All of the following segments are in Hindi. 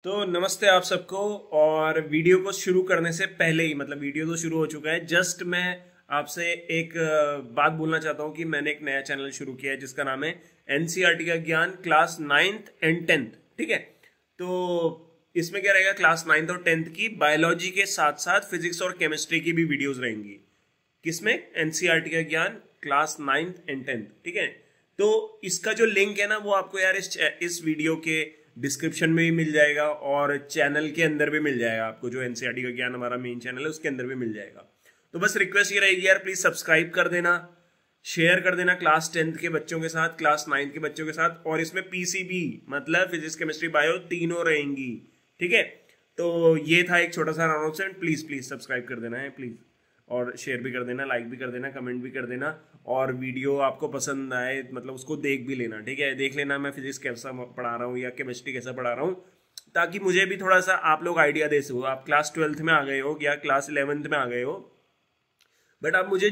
तो नमस्ते आप सबको। और वीडियो को शुरू करने से पहले ही मतलब वीडियो तो शुरू हो चुका है, जस्ट मैं आपसे एक बात बोलना चाहता हूँ कि मैंने एक नया चैनल शुरू किया है जिसका नाम है एनसीईआरटी का ज्ञान क्लास 9th एंड 10th। ठीक है, तो इसमें क्या रहेगा, क्लास 9th और 10th की बायोलॉजी के साथ साथ फिजिक्स और केमिस्ट्री की भी वीडियोज रहेंगी। किसमें? एनसीईआरटी का ज्ञान क्लास 9th एंड 10th। ठीक है, तो इसका जो लिंक है ना वो आपको यार इस वीडियो के डिस्क्रिप्शन में भी मिल जाएगा और चैनल के अंदर भी मिल जाएगा आपको। जो एनसीईआरटी का ज्ञान हमारा मेन चैनल है उसके अंदर भी मिल जाएगा। तो बस रिक्वेस्ट ये रहेगी यार, प्लीज सब्सक्राइब कर देना, शेयर कर देना क्लास 10th के बच्चों के साथ, क्लास 9th के बच्चों के साथ। और इसमें पीसीबी मतलब फिजिक्स केमिस्ट्री बायो तीनों रहेंगी। ठीक है, तो ये था एक छोटा सा अनाउंसमेंट। प्लीज प्लीज सब्सक्राइब कर देना है प्लीज, और शेयर भी कर देना, लाइक भी कर देना, कमेंट भी कर देना। और वीडियो आपको पसंद आए मतलब उसको देख भी लेना। ठीक है, देख लेना मैं फिजिक्स कैसा पढ़ा रहा हूँ या केमिस्ट्री कैसा पढ़ा रहा हूँ, ताकि मुझे भी थोड़ा सा आप लोग आइडिया दे सको। आप क्लास 12th में आ गए हो या क्लास 11th में आ गए हो, बट आप मुझे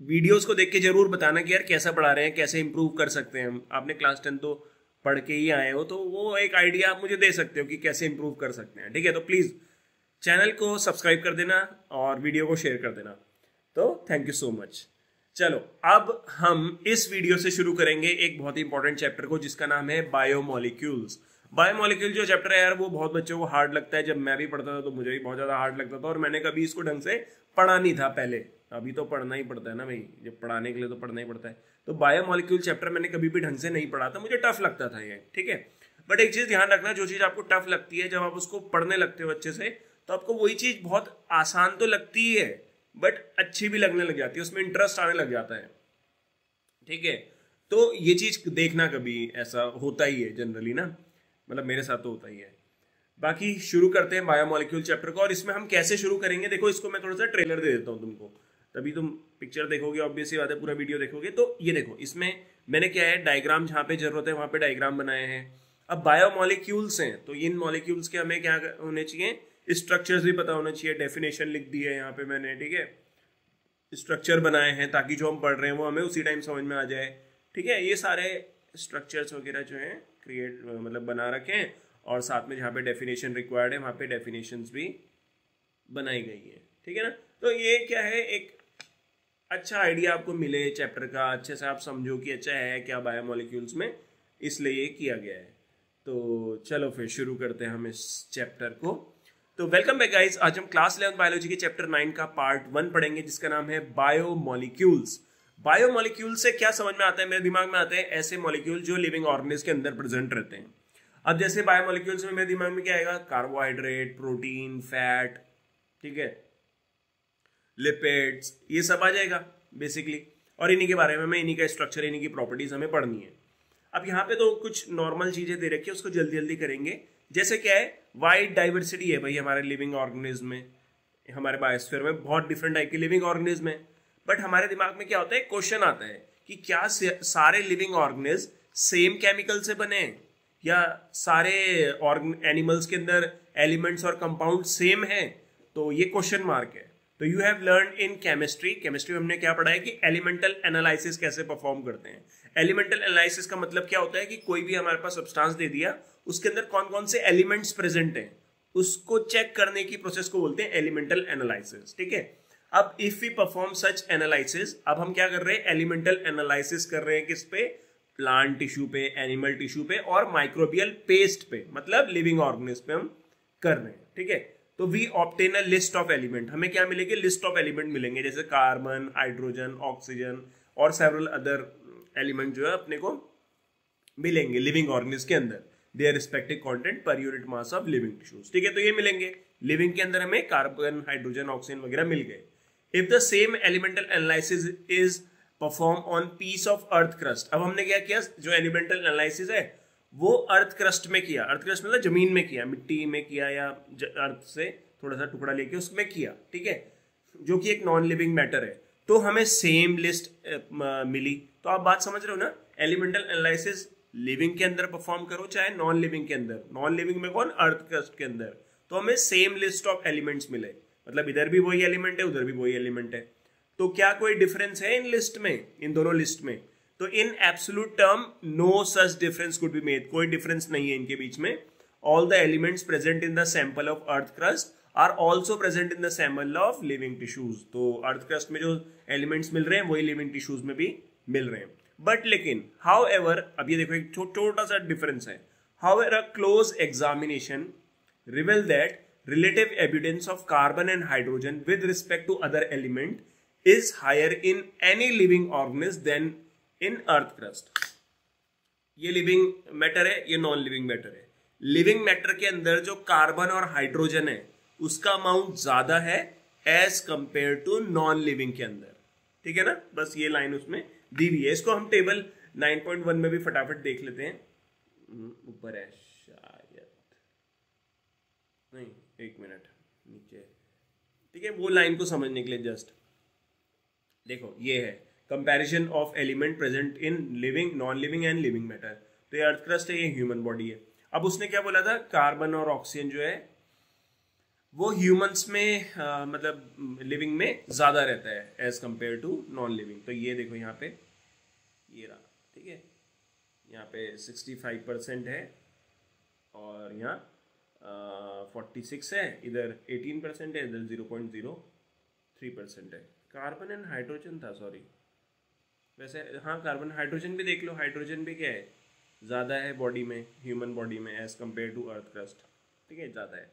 वीडियोस को देख के जरूर बताना कि यार कैसा पढ़ा रहे हैं, कैसे इंप्रूव कर सकते हैं हम। आपने क्लास 10 तो पढ़ के ही आए हो, तो वो एक आइडिया आप मुझे दे सकते हो कि कैसे इंप्रूव कर सकते हैं। ठीक है, तो प्लीज चैनल को सब्सक्राइब कर देना और वीडियो को शेयर कर देना। तो थैंक यू सो मच। चलो अब हम इस वीडियो से शुरू करेंगे एक बहुत ही इंपॉर्टेंट चैप्टर को जिसका नाम है बायोमोलिक्यूल्स। बायोमोलिक्यूल जो चैप्टर है यार वो बहुत बच्चों को हार्ड लगता है। जब मैं भी पढ़ता था तो मुझे भी बहुत ज्यादा हार्ड लगता था और मैंने कभी इसको ढंग से पढ़ा नहीं था पहले। अभी तो पढ़ना ही पड़ता है ना भाई, जब पढ़ाने के लिए तो पढ़ना ही पड़ता है। तो बायोमोलिक्यूल चैप्टर मैंने कभी भी ढंग से नहीं पढ़ा था, मुझे टफ लगता था ये। ठीक है, बट एक चीज ध्यान रखना, जो चीज आपको टफ लगती है जब आप उसको पढ़ने लगते हो अच्छे से, तो आपको वही चीज बहुत आसान तो लगती ही है बट अच्छी भी लगने लग जाती है, उसमें इंटरेस्ट आने लग जाता है। ठीक है, तो ये चीज देखना, कभी ऐसा होता ही है जनरली ना, मतलब मेरे साथ तो होता ही है। बाकी शुरू करते हैं बायोमोलिक्यूल चैप्टर को। और इसमें हम कैसे शुरू करेंगे, देखो इसको मैं थोड़ा सा ट्रेलर दे देता हूँ तुमको, तभी तुम पिक्चर देखोगे, ऑब्वियसली बात है, पूरा वीडियो देखोगे। तो ये देखो, इसमें मैंने क्या है, डायग्राम जहाँ पे जरूरत है वहां पे डायग्राम बनाए हैं। अब बायोमोलिक्यूल्स हैं तो इन मॉलिक्यूल्स के हमें क्या होने चाहिए, स्ट्रक्चर्स भी पता होना चाहिए। डेफिनेशन लिख दी है यहाँ पे मैंने। ठीक है, स्ट्रक्चर बनाए हैं ताकि जो हम पढ़ रहे हैं वो हमें उसी टाइम समझ में आ जाए। ठीक है, ये सारे स्ट्रक्चर्स वगैरह जो हैं क्रिएट मतलब बना रखे हैं, और साथ में जहाँ पे डेफिनेशन रिक्वायर्ड है वहाँ पे डेफिनेशंस भी बनाई गई है। ठीक है ना, तो ये क्या है, एक अच्छा आइडिया आपको मिले चैप्टर का, अच्छे से आप समझो कि अच्छा है क्या बायोमोलिक्यूल्स में, इसलिए ये किया गया है। तो चलो फिर शुरू करते हैं हम इस चैप्टर को। तो वेलकम बैक गाइस, आज हम क्लास 11 बायोलॉजी के चैप्टर 9 का पार्ट 1 पढ़ेंगे जिसका नाम है बायोमोलिक्यूल्स। बायोमोलिक्यूल से क्या समझ में आता है, मेरे दिमाग में आते हैं ऐसे मॉलिक्यूल जो लिविंग ऑर्गेनिज्म के अंदर प्रेजेंट रहते हैं। अब जैसे बायोमोलिक्यूल्स में मेरे दिमाग में क्या आएगा, कार्बोहाइड्रेट, प्रोटीन, फैट, ठीक है, लिपिड्स, ये सब आ जाएगा बेसिकली। और इन्हीं के बारे में हमें, इन्हीं का स्ट्रक्चर, इन्हीं की प्रॉपर्टीज हमें पढ़नी है। अब यहाँ पे तो कुछ नॉर्मल चीजें दे रखी है, उसको जल्दी जल्दी करेंगे। जैसे क्या है, वाइड डाइवर्सिटी है भाई हमारे लिविंग ऑर्गेनिज्म में, हमारे बायोस्फीयर में बहुत डिफरेंट टाइप के लिविंग ऑर्गेनिज्म है। बट हमारे दिमाग में क्या होता है, क्वेश्चन आता है कि क्या सारे लिविंग ऑर्गेनिज्म सेम केमिकल से बने हैं, या सारे एनिमल्स के अंदर एलिमेंट्स और कंपाउंड सेम है। तो ये क्वेश्चन मार्क है। तो you have learn in chemistry, chemistry में हमने क्या पढ़ा है कि एलिमेंटल एनालिसिस कैसे परफॉर्म करते हैं। एलिमेंटल एनालिसिस का मतलब क्या होता है कि कोई भी हमारे पास सब्सटेंस दे दिया, उसके अंदर कौन कौन से एलिमेंट्स प्रेजेंट हैं, उसको चेक करने की प्रोसेस को बोलते हैं एलिमेंटल एनालिसिस। ठीक है, अब if we perform such analysis, अब हम क्या कर रहे हैं, एलिमेंटल एनालिसिस कर रहे हैं किस पे, प्लांट टिश्यू पे, एनिमल टिश्यू पे और माइक्रोबियल पेस्ट पे, मतलब लिविंग ऑर्गेनिज्म पे हम कर रहे हैं। ठीक है, तो we obtain a list of element, हमें क्या मिलेंगे, लिस्ट ऑफ एलिमेंट मिलेंगे, जैसे कार्बन, हाइड्रोजन, ऑक्सीजन और सेवरल अदर एलिमेंट जो है अपने को मिलेंगे लिविंग ऑर्गेनिज्म के अंदर, their respective content per unit mass of living tissues. ठीक है, तो ये मिलेंगे लिविंग के अंदर, हमें कार्बन, हाइड्रोजन, ऑक्सीजन वगैरह मिल गए। If the same elemental analysis is perform on piece of earth crust, अब हमने क्या किया, जो एलिमेंटल एनालिसिस है वो अर्थ क्रस्ट में किया, अर्थ क्रस्ट मतलब जमीन में किया, मिट्टी में किया, या अर्थ से थोड़ा सा टुकड़ा लेके उसमें किया। ठीक है, जो कि एक नॉन लिविंग मैटर है, तो हमें सेम लिस्ट मिली। तो आप बात समझ रहे हो ना, एलिमेंटल एनालिसिस लिविंग के अंदर परफॉर्म करो चाहे नॉन लिविंग के अंदर, नॉन लिविंग में कौन, अर्थ क्रस्ट के अंदर, तो हमें सेम लिस्ट ऑफ एलिमेंट्स मिले, मतलब इधर भी वही एलिमेंट है उधर भी वही एलिमेंट है। तो क्या कोई डिफरेंस है इन लिस्ट में, इन दोनों लिस्ट में? तो in absolute term no such difference could be made, कोई डिफरेंस नहीं है इनके बीच में। all the elements present in the sample of earth crust are also present in the sample of living tissues. तो earth crust में जो elements मिल रहे हैं वही living tissues में भी मिल रहे हैं. But लेकिन however, अब ये देखो एक छोटा सा difference है. However, a close examination reveal that relative evidence of carbon and hydrogen with respect to other element is higher in any living organism than in earth crust. ये लिविंग मैटर है, ये नॉन लिविंग मैटर है. लिविंग मैटर के अंदर जो कार्बन और हाइड्रोजन है उसका अमाउंट ज्यादा है as compare to non living के अंदर. ठीक है ना, बस ये लाइन उसमें दी हुई है. इसको हम टेबल 9.1 में भी फटाफट देख लेते हैं. ऊपर है शायद, नहीं एक मिनट नीचे. ठीक है, वो लाइन को समझने के लिए जस्ट देखो, ये है comparison of element present in living, non living and living matter. तो ये अर्थ क्रस्ट है, ये ह्यूमन बॉडी है. अब उसने क्या बोला था, कार्बन और ऑक्सीजन जो है वो ह्यूमंस में मतलब लिविंग में ज्यादा रहता है as compare to non living. तो ये देखो यहाँ पे ये रहा. ठीक है, यहाँ पे 65% है और यहाँ 46 है, इधर 18% है, इधर 0.03% है. कार्बन एंड हाइड्रोजन था, सॉरी. वैसे हाँ, कार्बन हाइड्रोजन भी देख लो, हाइड्रोजन भी क्या है, ज़्यादा है बॉडी में, ह्यूमन बॉडी में as compare to earth crust. ठीक है, ज़्यादा है.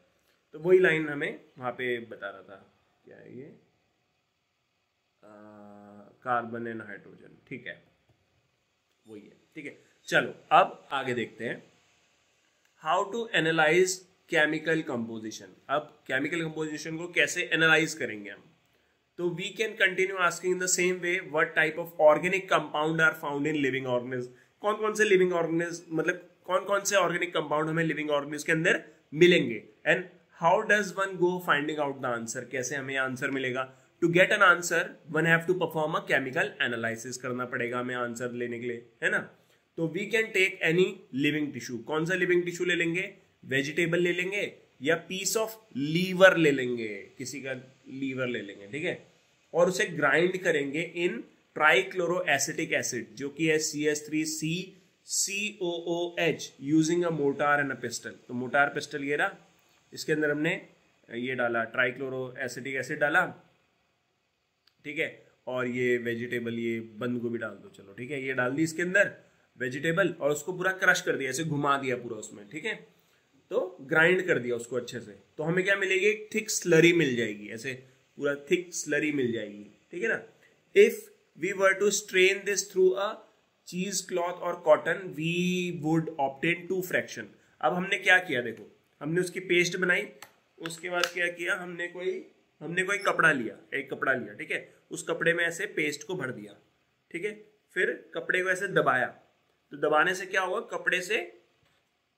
तो वही लाइन हमें वहाँ पे बता रहा था, क्या है ये, कार्बन एंड हाइड्रोजन. ठीक है, वही है. ठीक है, चलो अब आगे देखते हैं how to analyze chemical composition. अब केमिकल कंपोजिशन को कैसे एनालाइज करेंगे हम. तो we can continue asking in the same way what type of organic compound are found in living organism. कौन कौन से लिविंग ऑर्गेनिज्म, मतलब कौन कौन से ऑर्गेनिक कंपाउंड हमें लिविंग ऑर्गेनिज्म के अंदर मिलेंगे, and how does one go finding out the answer. कैसे हमें आंसर मिलेगा. To get an answer one have to perform a chemical analysis. करना पड़ेगा हमें आंसर लेने के लिए, है ना. तो we can take any living tissue. कौन सा लिविंग टिश्यू ले लेंगे, वेजिटेबल ले लेंगे या पीस ऑफ लीवर ले लेंगे, किसी का लीवर ले लेंगे. ठीक है, और उसे ग्राइंड करेंगे इन ट्राइक्लोरो एसिटिक एसिड, जो कि है CH3CCOOH using a motor and a pistol. तो मोटार पिस्टल ये रहा, इसके अंदर हमने ये डाला, ट्राइक्लोरो एसिटिक एसिड डाला. ठीक है, और ये वेजिटेबल, ये बंद गोभी डाल दो, चलो ठीक है, ये डाल दी इसके अंदर वेजिटेबल, और उसको पूरा क्रश कर दिया, ऐसे घुमा दिया पूरा उसमें. ठीक है, तो ग्राइंड कर दिया उसको अच्छे से. तो हमें क्या मिलेगी, एक थिक स्लरी मिल जाएगी, ऐसे पूरा थिक स्लरी मिल जाएगी. ठीक है ना. If we were to strain this through a cheese cloth और cotton we would obtain 2 fraction. अब हमने क्या किया, देखो हमने उसकी पेस्ट बनाई, उसके बाद क्या किया, हमने कोई कपड़ा लिया, एक कपड़ा लिया. ठीक है, उस कपड़े में ऐसे पेस्ट को भर दिया. ठीक है, फिर कपड़े को ऐसे दबाया. तो दबाने से क्या होगा, कपड़े से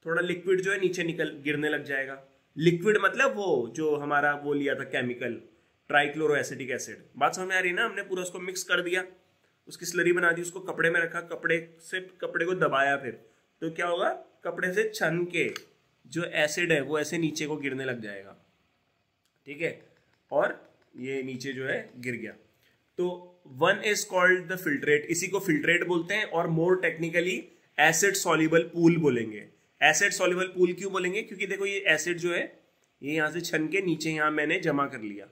थोड़ा लिक्विड जो है नीचे गिरने लग जाएगा. लिक्विड मतलब वो जो हमारा वो लिया था केमिकल, ट्राइक्लोरो एसिटिक एसिड. बात समझ में आ रही है ना. हमने पूरा उसको मिक्स कर दिया, उसकी स्लरी बना दी, उसको कपड़े में रखा, कपड़े को दबाया. फिर तो क्या होगा, कपड़े से छन के जो एसिड है वो ऐसे नीचे को गिरने लग जाएगा. ठीक है, और ये नीचे जो है गिर गया. तो one is called the filtrate. इसी को फिल्ट्रेट बोलते हैं, और मोर टेक्निकली एसिड सॉल्युबल पूल बोलेंगे. एसिड सॉल्युबल पूल क्यों बोलेंगे, क्योंकि देखो ये एसिड जो है ये यहां से छन के नीचे यहां मैंने जमा कर लिया.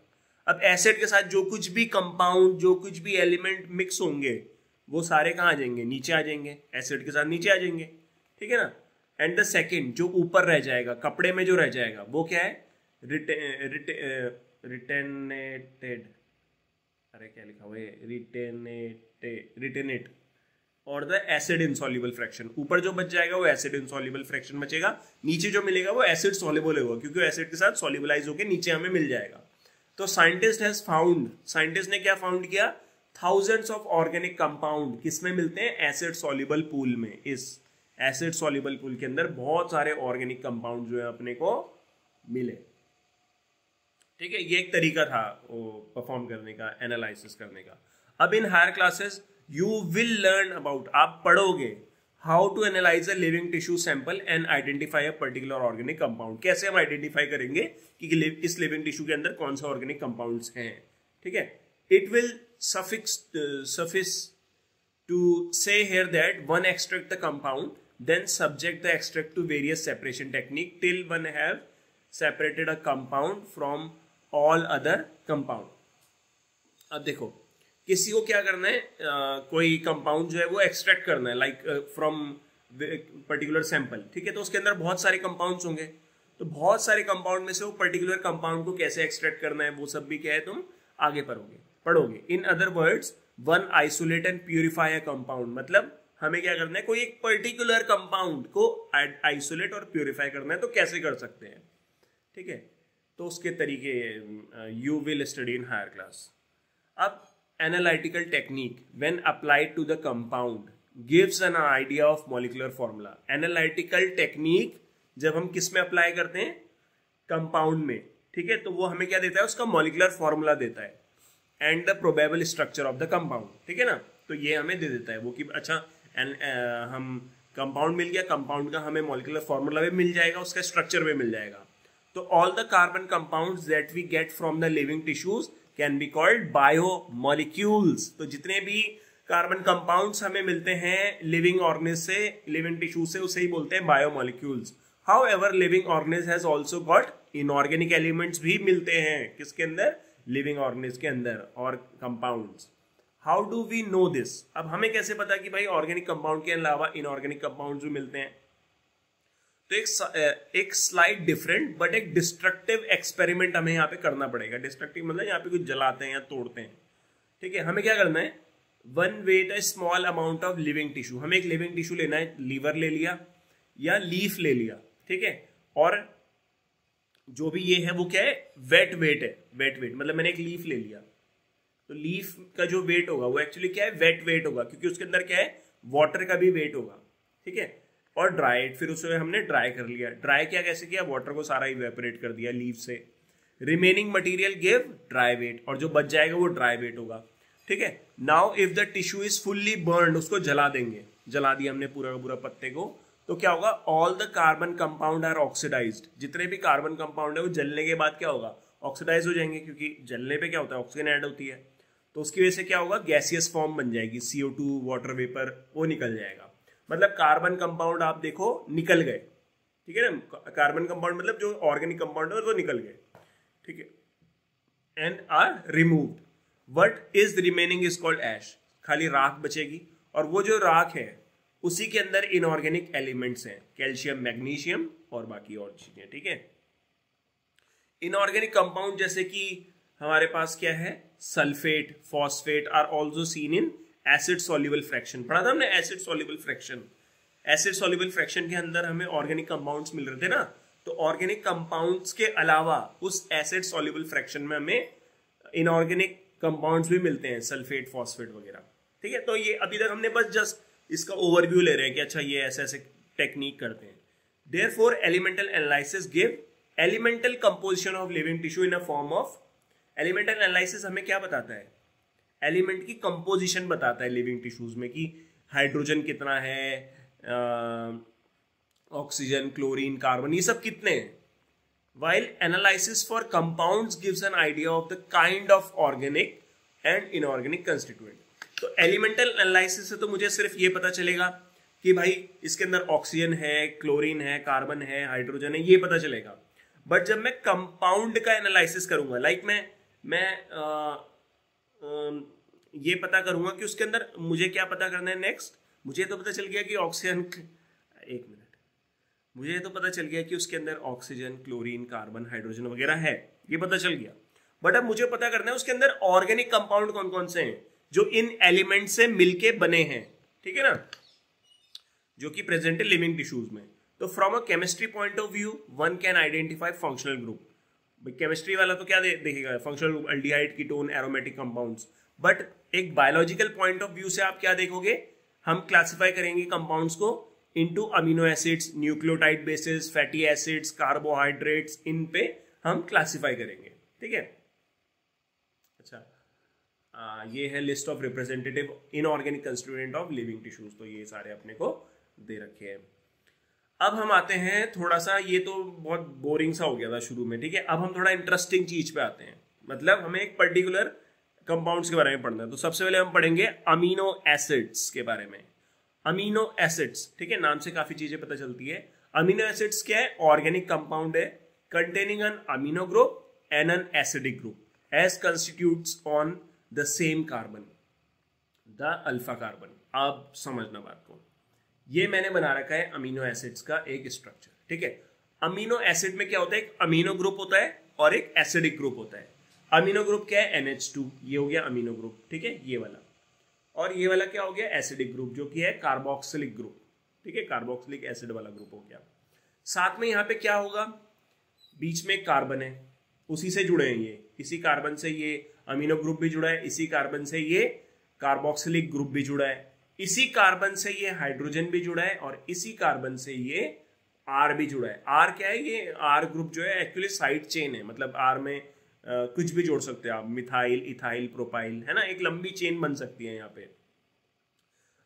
अब एसिड के साथ जो कुछ भी कंपाउंड, जो कुछ भी एलिमेंट मिक्स होंगे वो सारे कहाँ आ जाएंगे, नीचे आ जाएंगे, एसिड के साथ नीचे आ जाएंगे. ठीक है ना. एंड द सेकेंड जो ऊपर रह जाएगा, कपड़े में जो रह जाएगा, वो क्या है, रिटेनेटेड, अरे क्या लिखा हुआ है, रिटेनेट और द एसिड इनसॉल्युबल फ्रैक्शन. ऊपर जो बच जाएगा वो एसिड इनसॉल्युबल फ्रैक्शन बचेगा, नीचे जो मिलेगा वो एसिड सॉल्युबल होगा, क्योंकि एसिड के साथ सॉल्युबलाइज होकर नीचे हमें मिल जाएगा. तो साइंटिस्ट ने क्या फाउंड किया, थाउजेंड्स ऑफ ऑर्गेनिक कंपाउंड किसमें मिलते हैं, एसिड सॉल्युबल पूल में. इस एसिड सॉल्युबल पूल के अंदर बहुत सारे ऑर्गेनिक कंपाउंड जो है अपने को मिले. ठीक है, ये एक तरीका था वो परफॉर्म करने का, एनालिसिस करने का. अब in higher classes you will learn about, आप पढ़ोगे how to analyze a living tissue sample and identify a particular organic compound. कैसे हम आइडेंटिफाई करेंगे कि इस लिविंग टिश्यू के अंदर कौन सा ऑर्गेनिक कंपाउंड्स हैं. ठीक है, it will suffice to say here that one extract the compound then subject the extract to various separation technique till one have separated a compound from all other compound. अब देखो किसी को क्या करना है, कोई कंपाउंड जो है वो एक्सट्रैक्ट करना है लाइक फ्रॉम पर्टिकुलर सैंपल, ठीक है, तो उसके अंदर बहुत सारे कंपाउंड्स होंगे, तो बहुत सारे कंपाउंड में से वो पर्टिकुलर कंपाउंड को कैसे एक्सट्रैक्ट करना है वो सब भी क्या है तुम आगे पढ़ोगे. In other words one isolate and purify a compound, मतलब हमें क्या करना है, कोई एक पर्टिकुलर कंपाउंड को आइसोलेट और प्यूरिफाई करना है, तो कैसे कर सकते हैं, ठीक है, तो उसके तरीके you will study in higher class. अब analytical technique when applied to the compound gives an idea of molecular formula. Analytical technique जब हम किस में अप्लाई करते हैं, कंपाउंड में, ठीक है, तो वो हमें क्या देता है, उसका मॉलिक्यूलर फॉर्मूला देता है and the probable structure of the compound, ठीक है ना, तो ये हमें दे देता है वो कि अच्छा हम कंपाउंड मिल गया, कंपाउंड का हमें मॉलिक्यूलर फॉर्मूला भी मिल जाएगा, उसका स्ट्रक्चर भी मिल जाएगा. तो all the carbon compounds that we get from the living tissues can be called biomolecules. तो जितने भी कार्बन कंपाउंड्स हमें मिलते हैं लिविंग ऑर्गेनिज से, लिविंग टिश्यू से, उसे ही बोलते हैं biomolecules. However living organism has also got inorganic elements भी मिलते हैं किसके अंदर, लिविंग ऑर्गेनिज के अंदर और compounds. How do we know this, अब हमें कैसे पता कि भाई ऑर्गेनिक कंपाउंड के अलावा इनऑर्गेनिक कंपाउंड्स भी मिलते हैं. तो एक स्लाइड डिफरेंट बट एक डिस्ट्रक्टिव एक्सपेरिमेंट हमें यहाँ पे करना पड़ेगा. डिस्ट्रक्टिव मतलब यहाँ पे कुछ जलाते हैं या तोड़ते हैं, ठीक है. हमें क्या करना है, one weigh a small amount of living tissue, हमें एक लिविंग टिश्यू लेना है, लीवर ले लिया या लीफ ले लिया, ठीक है, और जो भी ये है वो क्या है, वेट वेट है. वेट वेट मतलब मैंने एक लीफ ले लिया, तो लीफ का जो वेट होगा वो एक्चुअली क्या है, वेट वेट होगा, क्योंकि उसके अंदर क्या है, वाटर का भी वेट होगा, ठीक है. और ड्राई, फिर उसे हमने ड्राई कर लिया. ड्राई क्या कैसे किया, वाटर को सारा इवेपोरेट कर दिया लीफ से. Remaining material give dry weight, और जो बच जाएगा वो ड्राई वेट होगा, ठीक है. Now if the tissue is fully burned, उसको जला देंगे, जला दिया हमने पूरा का पूरा पत्ते को, तो क्या होगा, all the carbon compound are oxidized. जितने भी कार्बन कंपाउंड है वो जलने के बाद क्या होगा, ऑक्सीडाइज हो जाएंगे, क्योंकि जलने पे क्या होता है, ऑक्सीजन ऐड होती है, तो उसकी वजह से क्या होगा, गैसियस फॉर्म बन जाएगी, CO2 वाटर वेपर वो निकल जाएगा. मतलब कार्बन कंपाउंड आप देखो निकल गए, ठीक है ना. कार्बन कंपाउंड मतलब जो ऑर्गेनिक कंपाउंड है वो निकल गए, ठीक है, and are removed. What is remaining is called ash, खाली राख बचेगी, और वो जो राख है उसी के अंदर इनऑर्गेनिक एलिमेंट्स हैं, कैल्शियम, मैग्नीशियम और बाकी और चीजें, ठीक है. इनऑर्गेनिक कंपाउंड जैसे कि हमारे पास क्या है, sulphate, phosphate are also seen in acid soluble fraction. पढ़ा था हमने acid soluble fraction. Acid soluble fraction के अंदर हमें ऑर्गेनिक कंपाउंड्स मिल रहे थे ना, तो ऑर्गेनिक कंपाउंड्स के अलावा उस एसिड सॉल्युबल फ्रैक्शन में हमें इनऑर्गेनिक कंपाउंड्स भी मिलते हैं, सल्फेट, फॉस्फेट वगैरह, ठीक है. तो ये अभी तक हमने बस जस्ट इसका ओवरव्यू ले रहे हैं कि अच्छा ये ऐसे ऐसे टेक्निक करते हैं. Therefore elemental analysis give elemental composition of living tissue in a form of. Elemental analysis हमें क्या बताता है, एलिमेंट की कंपोजिशन बताता है लिविंग टिश्यूज में, कि हाइड्रोजन कितना है, ऑक्सीजन, क्लोरीन, कार्बन, ये सब कितने हैं. while analysis for compounds gives an idea of the kind of organic and inorganic constituent. तो एलिमेंटल एनालिसिस से तो मुझे सिर्फ ये पता चलेगा कि भाई इसके अंदर ऑक्सीजन है, क्लोरीन है, कार्बन है, हाइड्रोजन है, ये पता चलेगा. बट जब मैं कंपाउंड का एनालिसिस करूंगा, लाइक मैं ये पता करूंगा कि उसके अंदर मुझे क्या पता करना है नेक्स्ट. मुझे तो पता चल गया कि ऑक्सीजन, एक मिनट, मुझे तो पता चल गया कि उसके अंदर ऑक्सीजन, क्लोरीन, कार्बन, हाइड्रोजन वगैरह है, ये पता चल गया. बट अब मुझे पता करना है उसके अंदर ऑर्गेनिक कंपाउंड कौन कौन से हैं जो इन एलिमेंट से मिलके बने हैं, ठीक है ना, जो कि प्रेजेंट है लिविंग टिश्यूज में. तो from a chemistry point of view one can identify functional group. Chemistry वाला तो क्या देखेगा, functional group, aldehyde, ketone, aromatic compounds. But एक बायोलॉजिकल पॉइंट ऑफ व्यू से आप क्या देखोगे, हम क्लासिफाई करेंगे कंपाउंड्स को into amino acids, nucleotide bases, fatty acids, carbohydrates, इन पे हम क्लासिफाई करेंगे, ठीक है. अच्छा, ये है list of representative inorganic constituent of living tissues. तो ये सारे अपने को दे रखे हैं. अब हम आते हैं थोड़ा सा, ये तो बहुत बोरिंग सा हो गया था शुरू में, ठीक है. अब हम थोड़ा इंटरेस्टिंग चीज पे आते हैं, मतलब हमें एक पर्टिकुलर कंपाउंड्स के बारे में पढ़ना है. तो सबसे पहले हम पढ़ेंगे अमीनो एसिड्स के बारे में. अमीनो एसिड्स, ठीक है, नाम से काफी चीजें पता चलती है। अमीनो एसिड्स क्या है? ऑर्गेनिक कंपाउंड है containing an amino group and an acidic group as constituents on the same carbon, the alpha carbon. आप समझना बात को, ये मैंने बना रखा है अमीनो एसिड्स का एक स्ट्रक्चर, ठीक है। अमीनो एसिड में क्या होता है? एक अमीनो ग्रुप होता है और एक एसिडिक ग्रुप होता है। अमीनो ग्रुप क्या है? NH2, ये हो गया अमीनो ग्रुप, ठीक है, ये वाला। और ये वाला क्या हो गया? एसिडिक ग्रुप, जो कि है कार्बोक्सिलिक ग्रुप, ठीक है, कार्बोक्सिलिक एसिड वाला ग्रुप हो गया। साथ में यहाँ पे क्या होगा? बीच में कार्बन है, उसी से जुड़े हैं ये, इसी कार्बन से ये अमीनो ग्रुप भी जुड़ा है, इसी कार्बन से ये कार्बोक्सिलिक ग्रुप भी जुड़ा है, इसी कार्बन से ये हाइड्रोजन भी जुड़ा है, और इसी कार्बन से ये R भी जुड़ा है। R क्या है? ये R ग्रुप जो है एक्चुअली साइड चेन है, मतलब R में कुछ भी जोड़ सकते हैं आप, मिथाइल, इथाइल, प्रोपाइल, है ना, एक लंबी चेन बन सकती है यहाँ पे।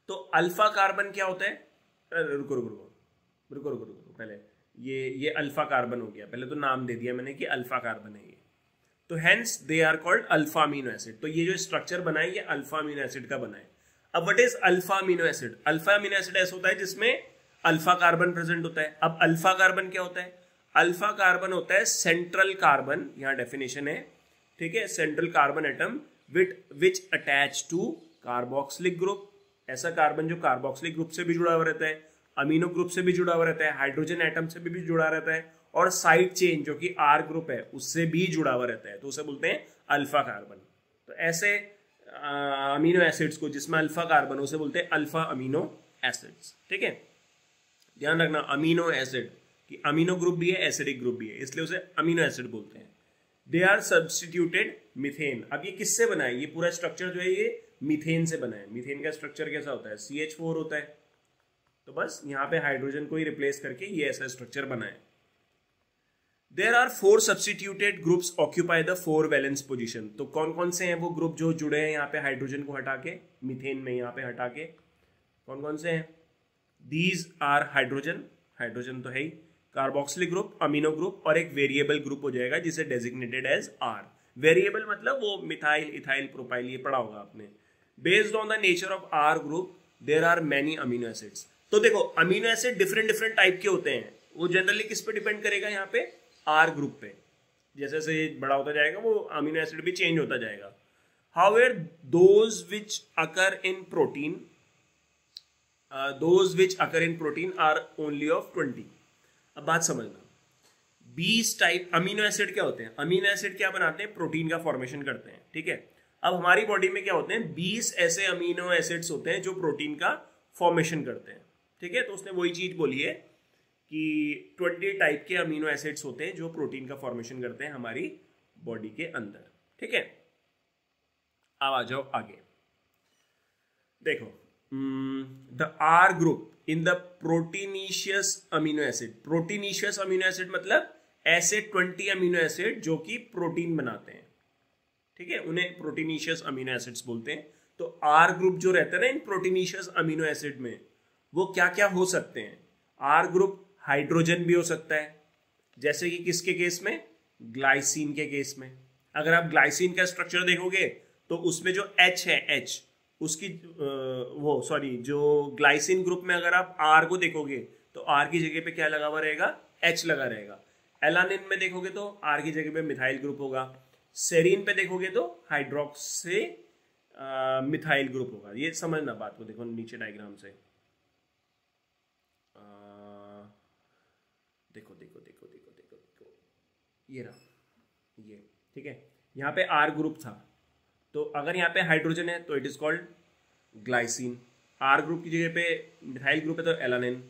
तो अल्फा कार्बन क्या होता है? रुको रुको रुको रुको रुको रुको, पहले ये अल्फा कार्बन हो गया, पहले तो नाम दे दिया मैंने कि अल्फा कार्बन है ये, तो hence they are called alpha amino acid. तो ये जो स्ट्रक्चर बना है ये अल्फा अमीनो एसिड का बना है। अब what is alpha amino acid? Alpha amino acid ऐसा होता है जिसमें अल्फा कार्बन प्रेजेंट होता है। अब अल्फा कार्बन क्या होता है? अल्फा कार्बन होता है सेंट्रल कार्बन, यहाँ डेफिनेशन है, ठीक है, central carbon atom which attach to carboxylic group. ऐसा कार्बन जो कार्बोक्सिलिक ग्रुप से भी जुड़ा हुआ रहता है, अमीनो ग्रुप से भी जुड़ा हुआ रहता है, हाइड्रोजन एटम से भी जुड़ा रहता है, और साइड चेन जो कि R ग्रुप है उससे भी जुड़ा हुआ रहता है, तो उसे बोलते हैं अल्फा कार्बन। तो ऐसे अमीनो एसिड्स को जिसमें अल्फा कार्बन उसे बोलते हैं अल्फा अमीनो एसिड्स, ठीक है। ध्यान रखना, अमीनो एसिड कि अमीनो ग्रुप भी है, एसिडिक ग्रुप भी है, इसलिए उसे अमीनो एसिड बोलते हैं। They are substituted methane. अब ये किससे बना है? ये पूरा स्ट्रक्चर जो है ये मीथेन से बना है। मीथेन का स्ट्रक्चर कैसा होता है? CH4 होता है, तो बस यहाँ पे हाइड्रोजन को ही रिप्लेस करके ये ऐसा स्ट्रक्चर बना है। There are 4 substituted groups occupy the 4 valence position। तो कौन कौन से हैं वो ग्रुप जो जुड़े हैं यहाँ पे हाइड्रोजन को हटा के, मीथेन में यहाँ पे हटा के? कौन कौन से हैं? These are हाइड्रोजन, हाइड्रोजन तो है ही, कार्बोक्सिलिक ग्रुप, अमीनो ग्रुप, और एक वेरिएबल ग्रुप हो जाएगा जिसे डेजिग्नेटेड एज R। वेरिएबल मतलब वो मिथाइल, इथाइल, प्रोपाइल, ये पढ़ा होगा आपने। Based on the nature of R group there are many amino acids. तो देखो amino acid different different type के होते हैं, वो जनरली किस पे डिपेंड करेगा? यहाँ पे R ग्रुप पे। जैसे जैसे बड़ा होता जाएगा वो अमीनो एसिड भी चेंज होता जाएगा। However those which occur in protein, are only of 20। अब बात समझना, 20 टाइप अमीनो एसिड क्या होते हैं? अमीनो एसिड क्या बनाते हैं? प्रोटीन का फॉर्मेशन करते हैं, ठीक है। अब हमारी बॉडी में क्या होते हैं? 20 ऐसे अमीनो एसिड्स होते हैं जो प्रोटीन का फॉर्मेशन करते हैं, ठीक है। तो उसने वही चीज बोली है कि 20 टाइप के अमीनो एसिड्स होते हैं जो प्रोटीन का फॉर्मेशन करते हैं हमारी बॉडी के अंदर, ठीक है। अब आ जाओ आगे, देखो the R group in the proteinaceous amino acid. Proteinaceous amino acid मतलब ऐसे 20 अमीनो एसिड जो कि प्रोटीन बनाते हैं, ठीक है, उन्हें प्रोटीनिशियस अमीनो एसिड्स बोलते हैं। तो R ग्रुप जो रहता है ना इन प्रोटीनिशियस अमीनो एसिड में, वो क्या क्या हो सकते हैं? R ग्रुप हाइड्रोजन भी हो सकता है, जैसे कि किसके केस में? ग्लाइसिन के केस में। अगर आप ग्लाइसिन का स्ट्रक्चर देखोगे तो उसमें जो H है, H उसकी जो ग्लाइसिन ग्रुप में अगर आप R को देखोगे तो R की जगह पे क्या लगा हुआ रहेगा? H लगा रहेगा। एलानिन में देखोगे तो R की जगह पे मिथाइल ग्रुप होगा। सेरीन पे देखोगे तो हाइड्रोक्सी मिथाइल ग्रुप होगा। ये समझना बात को, देखो नीचे डायग्राम से, देखो देखो देखो देखो देखो देखो, ये रहा, ये ठीक है। यहाँ पे R ग्रुप था, तो अगर यहाँ पे हाइड्रोजन है तो it is called glycine. R group की जगह पे मिथाइल ग्रुप है तो एलानिन,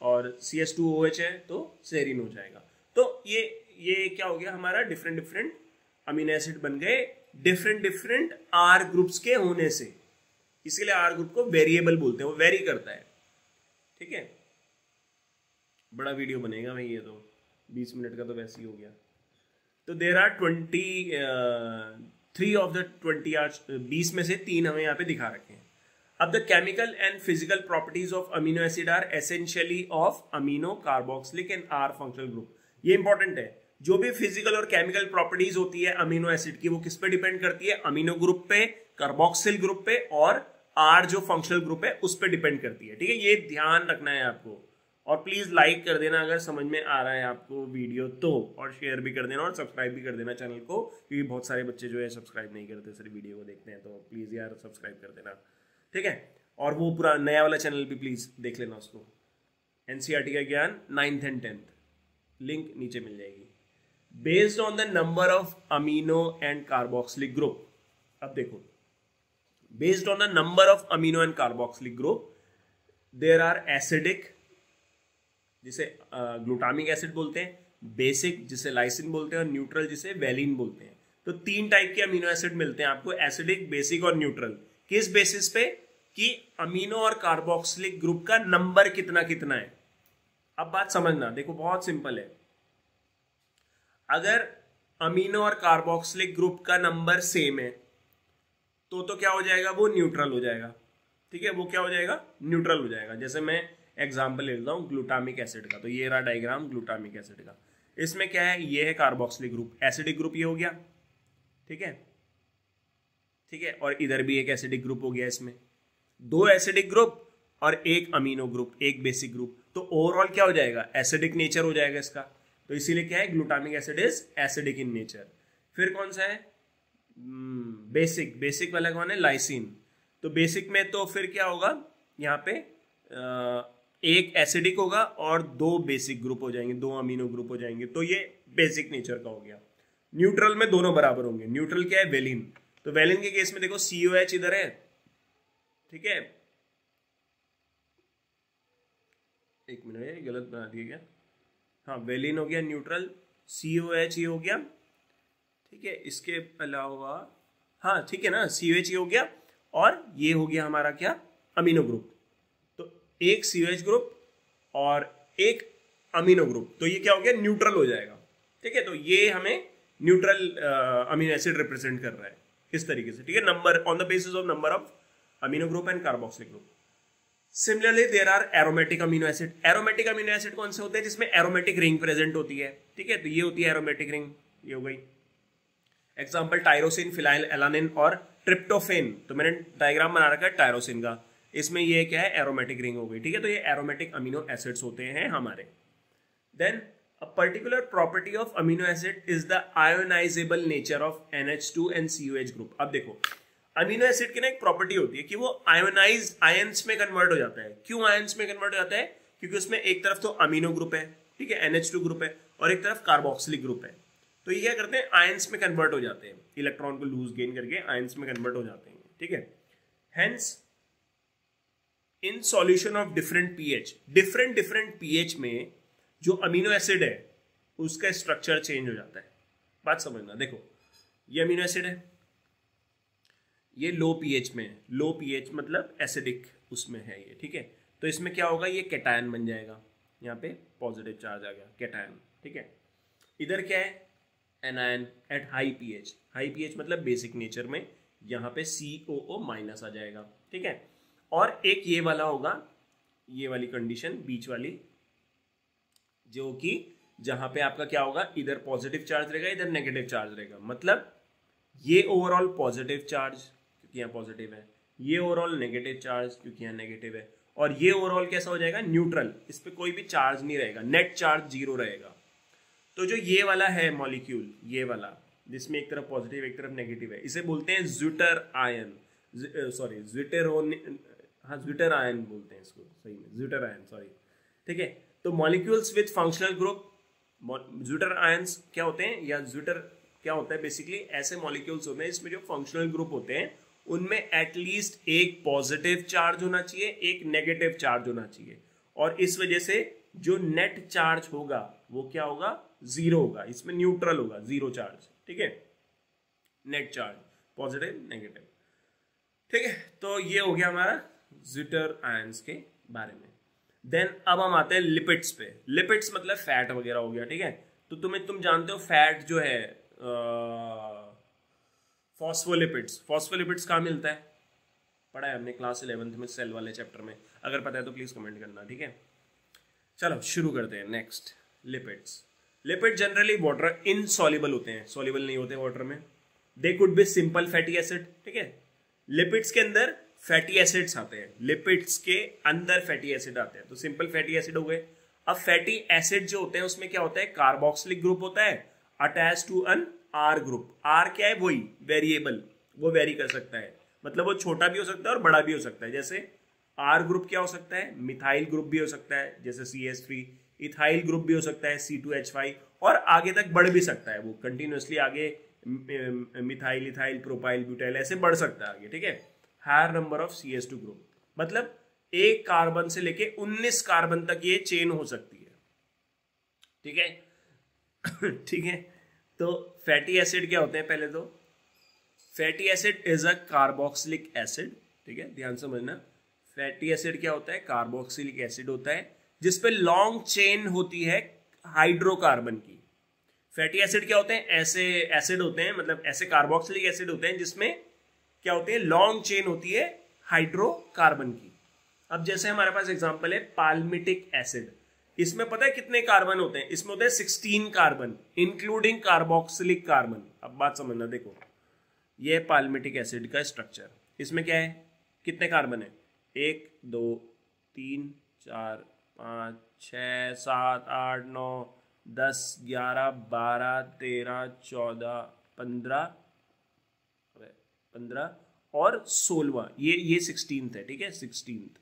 और CH2OH है तो सेरीन हो जाएगा। तो ये क्या हो गया हमारा? डिफरेंट डिफरेंट अमीनो एसिड बन गए डिफरेंट डिफरेंट R ग्रुप्स के होने से। इसीलिए R ग्रुप को वेरिएबल बोलते हैं, वो वेरी करता है, ठीक है। बड़ा वीडियो बनेगा भाई, ये तो 20 मिनट का तो वैसे ही हो गया। तो there are 23 of the 20 are, 20 में से 3 हमें यहाँ पे दिखा रखे हैं। अब the chemical and physical properties of amino acid are essentially of amino, carboxylic and R functional group. ये इंपॉर्टेंट है, जो भी फिजिकल और केमिकल प्रॉपर्टीज होती है अमीनो एसिड की, वो किस पे डिपेंड करती है? अमीनो ग्रुप पे, कार्बोक्सिल ग्रुप पे और R जो फंक्शनल ग्रुप है उस पर डिपेंड करती है, ठीक है। ये ध्यान रखना है आपको, और प्लीज लाइक कर देना अगर समझ में आ रहा है आपको वीडियो तो, और शेयर भी कर देना और सब्सक्राइब भी कर देना चैनल को, क्योंकि बहुत सारे बच्चे जो है सब्सक्राइब नहीं करते, सिर्फ वीडियो को देखते हैं, तो प्लीज यार सब्सक्राइब कर देना, ठीक है। और वो पूरा नया वाला चैनल भी प्लीज देख लेना उसको, एनसीईआरटी का ज्ञान 9th and 10th, लिंक नीचे मिल जाएगी। Based on the number of amino and carboxylic group, अब देखो based on the number of amino and carboxylic group there are acidic जिसे ग्लूटामिक एसिड बोलते हैं, बेसिक जिसे लाइसिन बोलते हैं, और न्यूट्रल जिसे वेलिन बोलते हैं। तो 3 टाइप के अमीनो एसिड मिलते हैं आपको, एसिडिक, बेसिक और न्यूट्रल। किस बेसिस पे? कि अमीनो और कार्बोक्सिलिक ग्रुप का नंबर कितना कितना है। अब बात समझना, देखो बहुत सिंपल है। अगर अमीनो और कार्बोक्सिलिक ग्रुप का नंबर सेम है तो क्या हो जाएगा, वो न्यूट्रल हो जाएगा, ठीक है। वो क्या हो जाएगा, न्यूट्रल हो जाएगा। जैसे मैं एग्जाम्पल ले लेता हूं ग्लूटामिक एसिड का, तो ये रहा डायग्राम ग्लूटामिक एसिड का। इसमें क्या है, ये है कार्बोक्सिलिक ग्रुप, एसिडिक ग्रुप ये हो गया, ठीक है, ठीक है। और इधर भी एक एसिडिक ग्रुप हो गया, इसमें 2 एसिडिक ग्रुप और 1 अमीनो ग्रुप, 1 बेसिक ग्रुप। तो ओवरऑल क्या हो जाएगा, एसिडिक नेचर हो जाएगा इसका। तो इसीलिए क्या है, glutamic acid is acidic in nature. फिर कौन सा है, बेसिक। बेसिक वाला कौन है, लाइसिन। तो बेसिक में तो फिर क्या होगा, यहाँ पे 1 एसिडिक होगा और 2 बेसिक ग्रुप हो जाएंगे, 2 अमीनो ग्रुप हो जाएंगे। तो ये बेसिक नेचर का हो गया। न्यूट्रल में दोनों बराबर होंगे। न्यूट्रल क्या है, वेलिन। तो वेलिन के केस में देखो COH इधर है, ठीक है। एक मिनट, गलत बना दिया क्या, हाँ वेलिन हो गया न्यूट्रल, COH ये हो गया, ठीक है। इसके अलावा हाँ ठीक है ना, COH ये हो गया, और ये हो गया हमारा क्या, अमीनो ग्रुप। तो 1 COH ग्रुप और 1 अमीनो ग्रुप, तो ये क्या हो गया, न्यूट्रल हो जाएगा, ठीक है। तो ये हमें न्यूट्रल अमीनो एसिड रिप्रेजेंट कर रहा है इस तरीके से, ठीक है। Number on the basis of number of amino group and carboxylic group. Similarly there are aromatic amino acid. Aromatic amino acid कौन से होते हैं, जिसमें एरोमेटिक रिंग प्रेजेंट होती है, ठीक है। तो ये होती है एरोमेटिक रिंग, ये हो गई। एग्जाम्पल टायरोसिन, फिनाइल एलानिन और ट्रिप्टोफेन। तो मैंने डायग्राम बना रखा है टायरोसिन का, इसमें ये क्या है, एरोमेटिक रिंग हो गई, ठीक है। तो ये एरोमेटिक अमीनो एसिड्स होते हैं हमारे। Then a particular property of amino acid is the ionisable nature of NH2 and COH group. अब देखो अमीनो एसिड की ना एक प्रॉपर्टी होती है कि वो आयोनाइज आयंस में कन्वर्ट हो जाता है। क्यों आयंस में कन्वर्ट हो जाता है, क्योंकि उसमें एक तरफ तो अमीनो ग्रुप है, ठीक है, NH2 ग्रुप है, और एक तरफ कार्बोक्सिलिक ग्रुप है। तो ये क्या करते हैं, आयंस में कन्वर्ट हो जाते हैं, इलेक्ट्रॉन को लूज गेन करके आयंस में कन्वर्ट हो जाते हैं, ठीक है। Hence in solution of different pH, different pH में जो अमीनो एसिड है उसका स्ट्रक्चर चेंज हो जाता है। बात समझना, देखो ये अमीनो एसिड है, ये लो पीएच में है, लो पीएच मतलब एसिडिक उसमें है ये, ठीक है। तो इसमें क्या होगा, ये कैटायन बन जाएगा, यहाँ पे पॉजिटिव चार्ज आ गया, कैटायन, ठीक है। इधर क्या है, anion at high pH. High pH मतलब बेसिक नेचर में, यहाँ पे COO माइनस आ जाएगा, ठीक है। और एक ये वाला होगा, ये वाली कंडीशन बीच वाली, जो कि जहां पे आपका क्या होगा, इधर पॉजिटिव चार्ज रहेगा, इधर नेगेटिव चार्ज रहेगा। मतलब ये ओवरऑल पॉजिटिव चार्ज क्योंकि यहाँ पॉजिटिव है, ये ओवरऑल नेगेटिव चार्ज क्योंकि यहाँ नेगेटिव है, और ये ओवरऑल कैसा हो जाएगा, न्यूट्रल। इस पे कोई भी चार्ज नहीं रहेगा, नेट चार्ज 0 रहेगा। तो जो ये वाला है मॉलिक्यूल, ये वाला जिसमें एक तरफ पॉजिटिव एक तरफ नेगेटिव है, इसे बोलते हैं zwitter ion, sorry zwitter ion बोलते हैं इसको, सही में ज्विटर आयन, सॉरी, ठीक है। तो molecules with functional group, zwitter ions क्या होते हैं, या ज्विटर क्या होता है, बेसिकली ऐसे मॉलिक्यूल्स होते हैं इसमें जो फंक्शनल ग्रुप होते हैं उनमें एटलीस्ट एक पॉजिटिव चार्ज होना चाहिए, एक नेगेटिव चार्ज होना चाहिए, और इस वजह से जो नेट चार्ज होगा वो क्या होगा, 0 होगा, इसमें न्यूट्रल होगा, 0 चार्ज, ठीक है। नेट चार्ज पॉजिटिव नेगेटिव, ठीक है। तो ये हो गया हमारा ज्विटर आयंस के बारे में। देन अब हम आते हैं लिपिड्स पे। लिपिड्स मतलब फैट वगैरह हो गया, ठीक है। तो तुम जानते हो फैट जो है फॉस्फोलिपिड्स, फॉस्फोलिपिड्स कहाँ मिलता है, पढ़ा है हमने क्लास 11th में सेल वाले चैप्टर में, अगर पता है तो प्लीज कमेंट करना, ठीक है। चलो शुरू करते हैं। Next lipids. Lipid generally water insoluble होते हैं, सॉल्युबल नहीं होते वाटर में। They could be simple fatty acid, ठीक है। लिपिड्स के अंदर फैटी एसिड्स आते हैं, लिपिड्स के अंदर फैटी एसिड आते हैं। तो सिंपल फैटी एसिड हो गए। अब फैटी एसिड जो होते हैं उसमें क्या होता है, कार्बोक्सिलिक ग्रुप होता है attach to an R group. R क्या है, वही वेरिएबल, वो वेरी कर सकता है, मतलब वो छोटा भी हो सकता है और बड़ा भी हो सकता है। जैसे आर ग्रुप क्या हो सकता है, मिथाइल ग्रुप भी हो सकता है जैसे CH3, इथाइल ग्रुप भी हो सकता है C2H5, और आगे तक बढ़ भी सकता है, वो कंटिन्यूसली आगे मिथाइल, इथाइल, प्रोपाइल, ब्यूटाइल ऐसे बढ़ सकता है आगे, ठीक है। Higher number of CH2 group, मतलब एक कार्बन से लेके 19 कार्बन तक ये चेन हो सकती है, ठीक है। ठीक है, तो फैटी एसिड क्या होते हैं, पहले तो fatty acid is a carboxylic acid, ठीक है, ध्यान समझना। फैटी एसिड क्या होता है, कार्बोक्सिलिक एसिड होता है जिसपे लॉन्ग चेन होती है हाइड्रोकार्बन की। फैटी एसिड क्या होते हैं, ऐसे एसिड होते हैं, मतलब ऐसे कार्बोक्सिलिक एसिड होते हैं जिसमें क्या होती है, लॉन्ग चेन होती है हाइड्रोकार्बन की। अब जैसे हमारे पास एग्जांपल है पाल्मिटिक एसिड, इसमें पता है कितने कार्बन होते हैं, इसमें होते हैं 16 कार्बन इंक्लूडिंग कार्बोक्सिलिक कार्बन। अब बात समझना, देखो ये है पाल्मिटिक एसिड का स्ट्रक्चर, इसमें क्या है, कितने कार्बन है, 1 2 3 4 5 6 7 8 9 10 11 12 13 14 15 और 16, ये 16th है, ठीक है, 16th।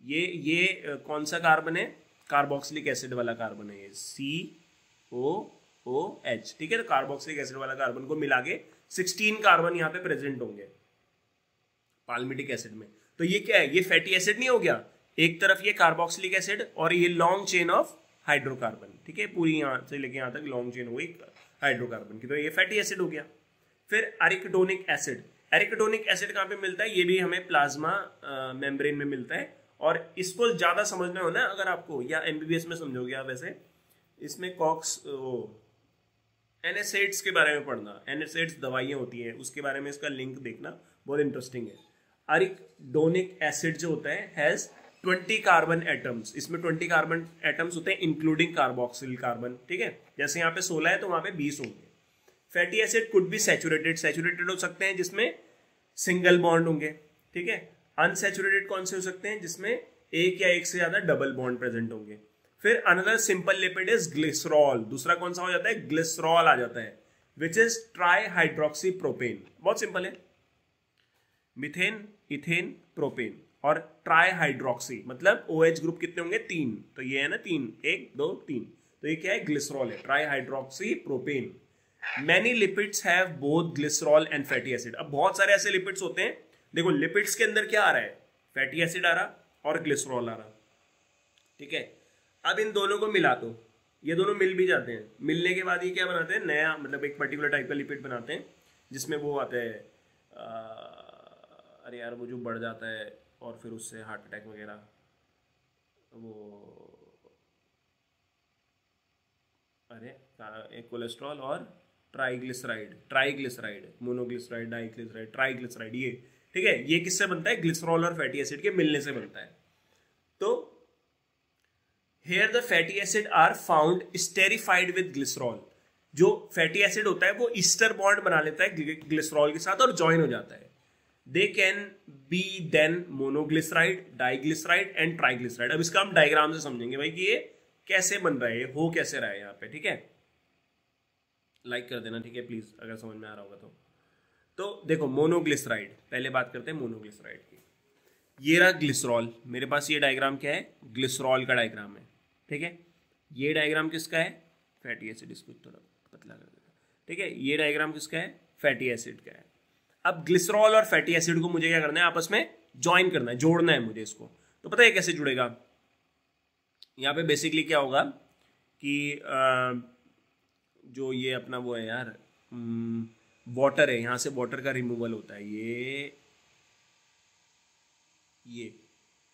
ये कौन सा कार्बन है, कार्बोक्सिलिक एसिड वाला कार्बन है, ये COOH, ठीक है। तो कार्बोक्सिलिक एसिड वाला कार्बन को मिला के 16 कार्बन यहाँ पे प्रेजेंट होंगे पाल्मिटिक एसिड में। तो ये क्या है, ये फैटी एसिड नहीं हो गया, एक तरफ ये कार्बोक्सिलिक एसिड और ये लॉन्ग चेन ऑफ हाइड्रोकार्बन, ठीक है, पूरी यहाँ से लेके यहाँ तक लॉन्ग चेन हो गई हाइड्रोकार्बन की, तो ये फैटी एसिड हो गया। फिर एरिकिडोनिक एसिड, एरिकिडोनिक एसिड कहाँ पे मिलता है, ये भी हमें प्लाज्मा मेम्ब्रेन में मिलता है, और इसको ज्यादा समझना हो ना अगर आपको, या MBBS में समझोगे आप, वैसे इसमें कॉक्स NSAIDs के बारे में पढ़ना, NSAIDs दवाइयाँ होती हैं, उसके बारे में इसका लिंक देखना, बहुत इंटरेस्टिंग है। एरिकिडोनिक एसिड जो होता है हैज 20 कार्बन एटम्स, इसमें 20 कार्बन एटम्स होते हैं इंक्लूडिंग कार्बोक्सिल कार्बन, ठीक है। जैसे यहाँ पे 16 है तो वहां पे 20 होंगे। Fatty acid could be saturated, saturated हो सकते हैं जिसमें सिंगल बॉन्ड होंगे, ठीक है। अनसैचुरेटेड कौन से हो सकते हैं, जिसमें एक या एक से ज्यादा डबल बॉन्ड प्रेजेंट होंगे। फिर another simple lipid is glycerol, दूसरा कौन सा हो जाता है, ग्लिसरॉल आ जाता है, which is try hydroxy propane, बहुत सिंपल है, मिथेन इथेन प्रोपेन और ट्राई हाइड्रोक्सी, मतलब OH ग्रुप कितने होंगे, 3, तो ये है ना 3, 1 2 3, तो ये क्या है, ग्लिसरॉल है, try hydroxy propane. Many lipids have both glycerol and fatty acid. अब बहुत सारे ऐसे लिपिड्स होते हैं, देखो लिपिड्स के अंदर क्या आ रहा है, फैटी एसिड आ रहा और ग्लिसरॉल आ रहा, ठीक है। अब इन दोनों को मिला दो, ये दोनों मिल भी जाते हैं, मिलने के बाद ये क्या बनाते हैं, नया मतलब एक पर्टिकुलर टाइप का लिपिड बनाते हैं जिसमें वो आता है अरे यार वो जो बढ़ जाता है और फिर उससे हार्ट अटैक वगैरह, वो अरे एक कोलेस्ट्रॉल और ट्राइग्लिसराइड, मोनोग्लिसराइड, डाइग्लिसराइड, ट्राइग्लिसराइड, ये ठीक है, ये किससे बनता है, ग्लिसरॉल और फैटी एसिड के मिलने से बनता है। तो here the fatty acid are found esterified with glycerol, जो फैटी एसिड होता है वो ईस्टर बॉन्ड बना लेता है ग्लिसरॉल के साथ और ज्वाइन हो जाता है। They can be then monoglyceride, diglyceride and triglyceride. अब इसका हम डायग्राम से समझेंगे भाई कि ये कैसे बन रहा है, हो कैसे रहा है यहाँ पे, ठीक है। लाइक कर देना, ठीक है प्लीज, अगर समझ में आ रहा होगा तो देखो मोनोग्लिसराइड, पहले बात करते हैं मोनोग्लिसराइड की। ये रहा ग्लिसरॉल, मेरे पास ये डायग्राम क्या है, ग्लिसरॉल का डायग्राम है, ठीक है। ये डायग्राम किसका है, फैटी एसिड, इसको थोड़ा पतला कर देता, ठीक है। ये डायग्राम किसका है, फैटी एसिड का है। अब ग्लिसरॉल और फैटी एसिड को मुझे क्या करना है, आपस में ज्वाइन करना है, जोड़ना है मुझे इसको। तो पता है कैसे जुड़ेगा, यहाँ पे बेसिकली क्या होगा कि जो ये अपना वो है यार वाटर है, यहाँ से वाटर का रिमूवल होता है, ये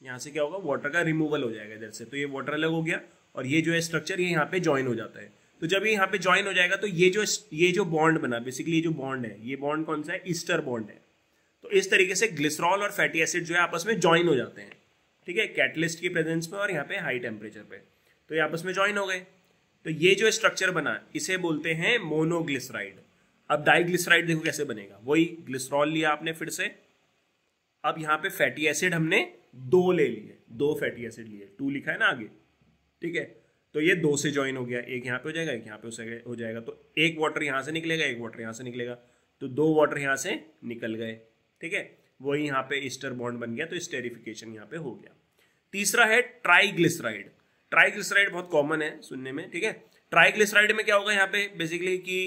यहाँ से क्या होगा, वाटर का रिमूवल हो जाएगा इधर से, तो ये वाटर अलग हो गया और ये जो है स्ट्रक्चर ये यहाँ पे ज्वाइन हो जाता है। तो जब ये यहाँ पे ज्वाइन हो जाएगा तो ये जो बॉन्ड बना, बेसिकली ये जो बॉन्ड है, ये बॉन्ड कौन सा है, ईस्टर बॉन्ड है। तो इस तरीके से ग्लिसरॉल और फैटी एसिड जो है आपस में ज्वाइन हो जाते हैं, ठीक है, कैटलिस्ट की प्रेजेंस में और यहाँ पे हाई टेम्परेचर पे, तो ये आपस में ज्वाइन हो गए। तो ये जो स्ट्रक्चर बना इसे बोलते हैं मोनोग्लिसराइड। अब डाइग्लिसराइड देखो कैसे बनेगा, वही ग्लिसरॉल लिया आपने फिर से, अब यहाँ पे फैटी एसिड हमने 2 ले लिए, 2 फैटी एसिड लिए, 2 लिखा है ना आगे, ठीक है। तो ये 2 से ज्वाइन हो गया, एक यहाँ पे हो जाएगा, एक यहाँ पे हो जाएगा। तो एक वाटर यहाँ से निकलेगा, एक वाटर यहाँ से निकलेगा, तो 2 वाटर यहाँ से निकल गए, ठीक है। वही यहाँ पे ईस्टर बॉन्ड बन गया, तो स्टेरिफिकेशन यहाँ पे हो गया। तीसरा है ट्राइग्लिसराइड। ट्राइग्लिसराइड बहुत कॉमन है सुनने में, ठीक है। ट्राइग्लिसराइड में क्या होगा यहाँ पे बेसिकली कि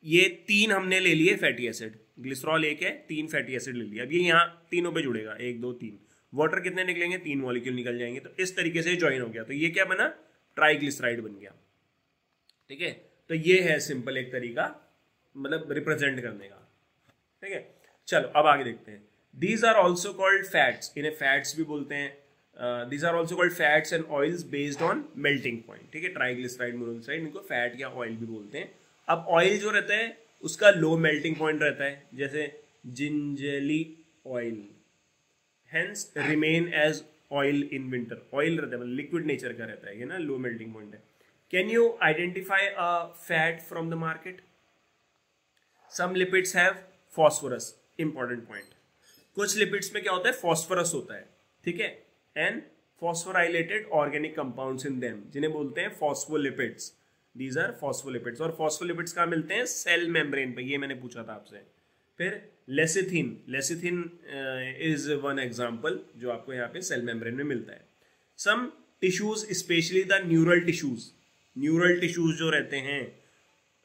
ये 3 हमने ले लिए फैटी एसिड, ग्लिसरॉल एक है, 3 फैटी एसिड ले लिया। अब ये यहाँ तीनों पे जुड़ेगा, 1 2 3, वाटर कितने निकलेंगे, 3 मॉलिक्यूल निकल जाएंगे। तो इस तरीके से ज्वाइन हो गया, तो ये क्या बना, ट्राइग्लिसराइड बन गया, ठीक है। तो ये है सिंपल एक तरीका मतलब रिप्रेजेंट करने का, ठीक है। चलो अब आगे देखते हैं। These are also called fats, इन्हें फैट्स भी बोलते हैं। These are also called fats and oils based on melting point, ठीक है। ट्राइग्लिसराइड, मोनोग्लिसराइड, इनको फैट या ऑयल भी बोलते हैं। अब ऑयल जो रहता है उसका लो मेल्टिंग पॉइंट रहता है, जैसे gingelly oil, hence remain as oil in winter. Oil रहता है मतलब लिक्विड नेचर का रहता है, ये ना लो मेल्टिंग पॉइंट है। Can you identify a fat from the market? Some lipids have phosphorus, important point. कुछ लिपिड्स में क्या होता है, फॉस्फोरस होता है, ठीक है, and phosphorylated organic compounds in them, जिन्हें बोलते हैं फॉस्फोलिपिड्स। These are phospholipids. और फॉस्फोलिपिड्स कहाँ मिलते हैं, सेल मेम्ब्रेन पे, ये मैंने पूछा था आपसे। फिर lecithin, lecithin is one example जो आपको यहाँ पे सेल मेम्ब्रेन में मिलता है। Some tissues specially the neural tissues, neural tissues जो रहते हैं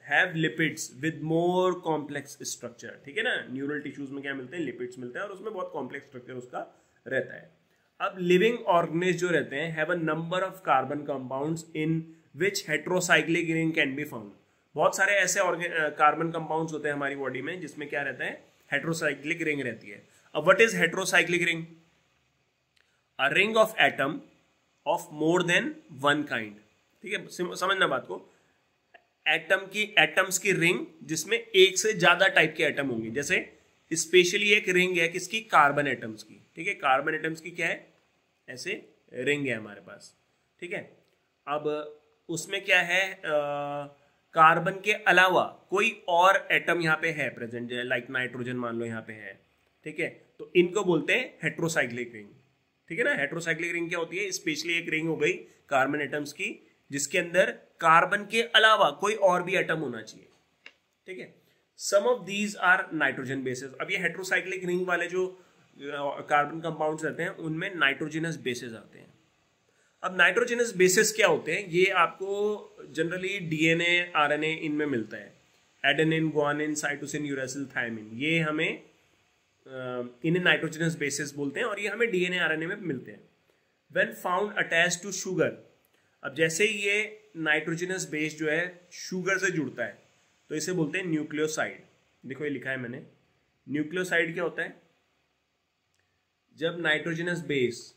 have lipids with more complex structure, ठीक है ना। न्यूरल टिश्यूज में क्या मिलते हैं, लिपिड्स मिलते हैं और उसमें बहुत कॉम्प्लेक्स स्ट्रक्चर उसका रहता है। अब लिविंग ऑर्गेनिज्म जो रहते हैं have a number of carbon compounds in which heterocyclic ring can be found. बहुत सारे ऐसे कार्बन कंपाउंड्स होते हैं हमारी बॉडी में जिसमें क्या रहता है, हेट्रोसाइक्लिक रिंग रहती है। अब what is heterocyclic ring? A ring of atom of more than one kind, ठीक है, समझना बात को। एटम्स की रिंग जिसमें एक से ज्यादा टाइप के एटम होंगे, जैसे स्पेशली एक रिंग है किसकी, कार्बन एटम्स की, ठीक है। कार्बन एटम्स की क्या है, ऐसे रिंग है हमारे पास, ठीक है। अब उसमें क्या है, कार्बन के अलावा कोई और एटम यहाँ पे है प्रेजेंट, लाइक नाइट्रोजन मान लो यहाँ पे है, ठीक है। तो इनको बोलते हैं हेट्रोसाइक्लिक रिंग, ठीक है ना। हेट्रोसाइक्लिक रिंग क्या होती है, स्पेशली एक रिंग हो गई कार्बन एटम्स की जिसके अंदर कार्बन के अलावा कोई और भी एटम होना चाहिए, ठीक है। Some of these are nitrogen bases. अब ये हेट्रोसाइक्लिक रिंग वाले जो कार्बन कंपाउंड्स रहते हैं उनमें नाइट्रोजनस बेसेस आते हैं। अब नाइट्रोजनस बेसिस क्या होते हैं, ये आपको जनरली डीएनए आरएनए इनमें मिलता है। Adenine, guanine, cytosine, uracil, thymine, ये हमें इन्हें नाइट्रोजनस बेसिस बोलते हैं और ये हमें डीएनए आरएनए में मिलते हैं। When found attached to sugar, अब जैसे ही ये नाइट्रोजनस बेस जो है शुगर से जुड़ता है तो इसे बोलते हैं न्यूक्लियोसाइड। देखो ये लिखा है मैंने, न्यूक्लियोसाइड क्या होता है, जब नाइट्रोजनस बेस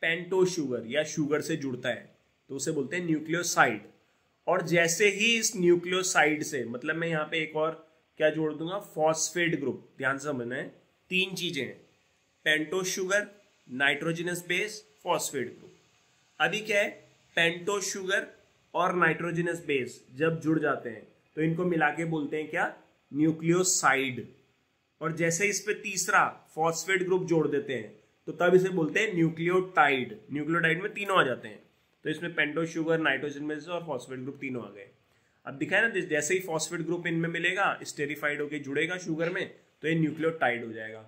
पेंटो शुगर या शुगर से जुड़ता है तो उसे बोलते हैं न्यूक्लियोसाइड। और जैसे ही इस न्यूक्लियोसाइड से, मतलब मैं यहाँ पे एक और क्या जोड़ दूंगा, फॉस्फेट ग्रुप, ध्यान से समझना है, 3 चीजें हैं, pento sugar, nitrogenous base, phosphate group. अभी क्या है, पेंटो शुगर और नाइट्रोजनस बेस जब जुड़ जाते हैं तो इनको मिला के बोलते हैं क्या, न्यूक्लियोसाइड। और जैसे इस पे तीसरा फॉस्फेट ग्रुप जोड़ देते हैं तो तब इसे बोलते हैं न्यूक्लियोटाइड। न्यूक्लियोटाइड में तीनों आ जाते हैं, तो इसमें पेंटो शुगर, नाइट्रोजन बेस और फॉस्फेट ग्रुप तीनों आ गए। अब दिखा है ना, जैसे ही फॉस्फेट ग्रुप इनमें मिलेगा, स्टेरिफाइड होकर जुड़ेगा शुगर में, तो ये न्यूक्लियोटाइड हो जाएगा।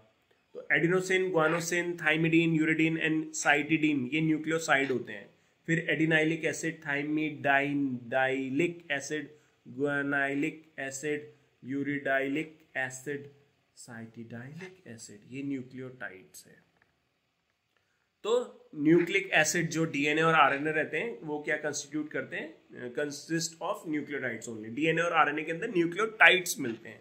तो adenosine, guanosine, thymidine, uridine and cytidine ये न्यूक्लियोसाइड होते हैं। फिर adenylic acid, thymidylic acid, guanylic acid, uridylic acid, cytidylic acid, ये न्यूक्लियोटाइड्स है। तो न्यूक्लिक एसिड जो डीएनए और आरएनए रहते हैं वो क्या कंस्टिट्यूट करते हैं, consist of nucleotides only. DNA और आरएनए के अंदर न्यूक्लियोटाइड्स मिलते हैं।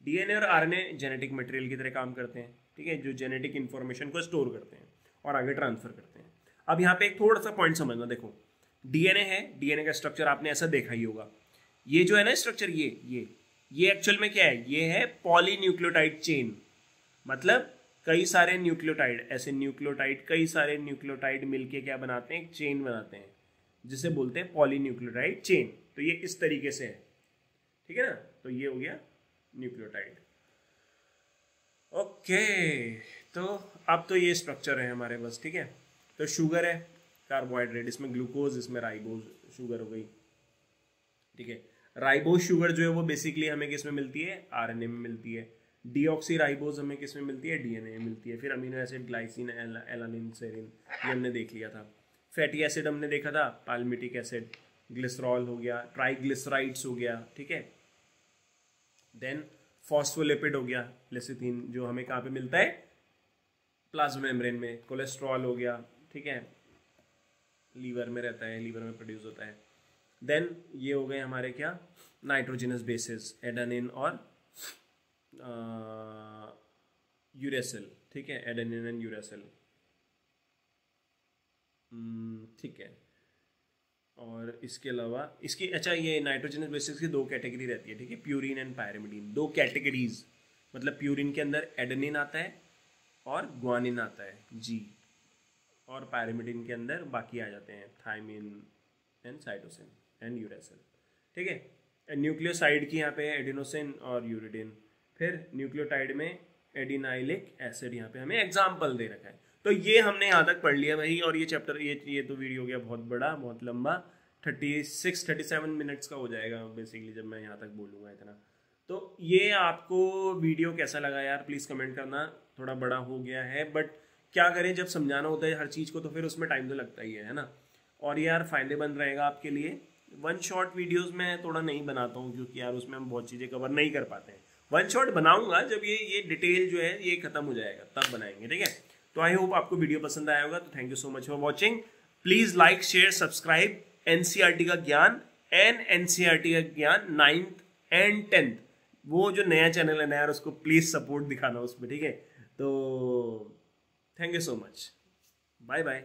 डीएनए और आरएनए जेनेटिक मटेरियल की तरह काम करते हैं, ठीक है, जो जेनेटिक इंफॉर्मेशन को स्टोर करते हैं और आगे ट्रांसफर करते हैं। अब यहाँ पे एक थोड़ा सा पॉइंट समझना, देखो डीएनए है, डीएनए का स्ट्रक्चर आपने ऐसा देखा ही होगा। ये जो है ना स्ट्रक्चर, ये एक्चुअल में क्या है, ये है पॉलीन्यूक्लियोटाइड चेन। मतलब कई सारे न्यूक्लियोटाइड, ऐसे न्यूक्लियोटाइड, कई सारे न्यूक्लियोटाइड मिलके क्या बनाते हैं, एक चेन बनाते हैं जिसे बोलते हैं पॉलीन्यूक्लियोटाइड चेन। तो ये इस तरीके से है, ठीक है ना। तो ये हो गया न्यूक्लियोटाइड। ओके, तो अब तो ये स्ट्रक्चर है हमारे पास, ठीक है। तो शुगर है, कार्बोहाइड्रेट, इसमें ग्लूकोज, इसमें राइबोज शुगर हो गई, ठीक है। राइबोज शुगर जो है वो बेसिकली हमें किस में मिलती है, आरएनए में मिलती है। डीऑक्सी राइबोज हमें किस में मिलती है, डीएनए में मिलती है। फिर amino acid glycine, alanine, serine, ये हमने देख लिया था। फैटी एसिड हमने देखा था, पाल्मिटिक एसिड, ग्लिसरॉल हो गया, ट्राइग्लिसराइड्स हो गया, ठीक है। देन फॉस्फोलिपिड हो गया, लेसिथिन, जो हमें कहाँ पे मिलता है, प्लाज्मा मेम्ब्रेन में। कोलेस्ट्रॉल हो गया, ठीक है, लीवर में रहता है, लीवर में प्रोड्यूस होता है। देन ये हो गए हमारे क्या, नाइट्रोजनस बेसिस, एडेनिन और यूरेसिल, ठीक है, एडेनिन एंड यूरेसिल, ठीक है। और इसके अलावा इसकी, अच्छा, ये नाइट्रोजनस बेसिस की दो कैटेगरी रहती है, ठीक है, प्यूरिन एंड पायरिमिडीन, दो कैटेगरीज। मतलब प्यूरिन के अंदर एडेनिन आता है और ग्वानिन आता है, जी, और पायरिमिडीन के अंदर बाकी आ जाते हैं, thymine and cytosine and uracil, ठीक है। न्यूक्लियोसाइड की यहाँ पे एडिनोसिन और यूरिडिन। फिर न्यूक्लियोटाइड में एडिनाइलिक एसिड, यहाँ पे हमें एग्जाम्पल दे रखा है। तो ये हमने यहाँ तक पढ़ लिया भाई। और ये चैप्टर, ये तो वीडियो हो गया बहुत बड़ा, बहुत लंबा, 37 मिनट्स का हो जाएगा बेसिकली जब मैं यहाँ तक बोलूँगा इतना। तो ये आपको वीडियो कैसा लगा यार, प्लीज़ कमेंट करना। थोड़ा बड़ा हो गया है, बट क्या करें, जब समझाना होता है हर चीज़ को तो फिर उसमें टाइम तो लगता ही है ना। और यार फ़ायदेमंद रहेगा आपके लिए। वन शॉट वीडियोस में थोड़ा नहीं बनाता हूँ, क्योंकि यार उसमें हम बहुत चीज़ें कवर नहीं कर पाते हैं। वन शॉट बनाऊंगा जब ये डिटेल जो है ये खत्म हो जाएगा, तब बनाएंगे, ठीक है। तो आई होप आपको वीडियो पसंद आया होगा। तो thank you so much for watching. Please like, share, subscribe. NCERT का ज्ञान, एनसीईआरटी का ज्ञान 9th and 10th, वो जो नया चैनल है ना यार, उसको प्लीज़ सपोर्ट दिखाना उसमें, ठीक है। तो thank you so much, bye bye.